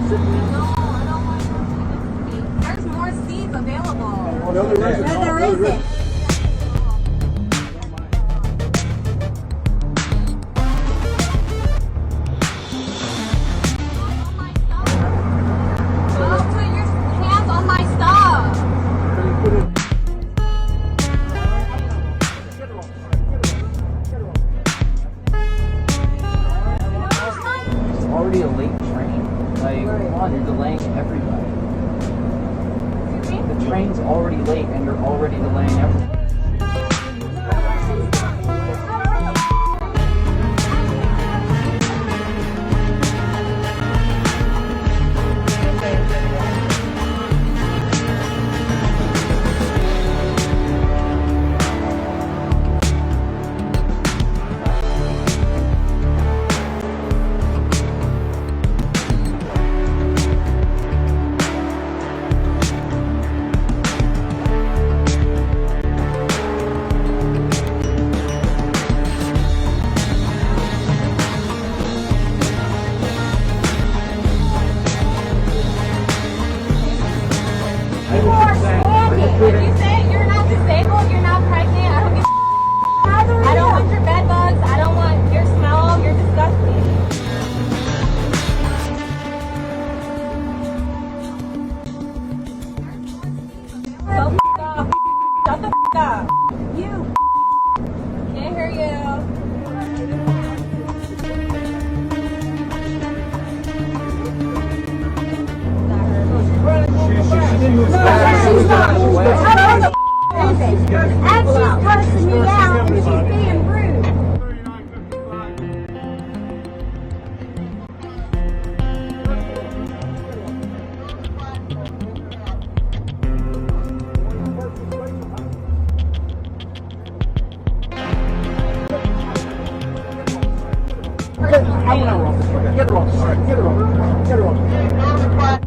I don't want to see. There's more seats available. Oh, no, there isn't. No, Oh, there no, isn't. Don't put your hands on my stuff. It's already a late train. Like, come on, you're delaying everybody. The train's already late and you're already delaying everybody. You are standing. When you say you're not disabled, you're not pregnant, I don't give I don't want your bed bugs. I don't want your smell. You're disgusting. So f*** off. Shut the f*** up. You. Can't hear you. She didn't move And she's fast. cursing me out and she's being rude. Get her off. Get her off. Get her off. Get her off.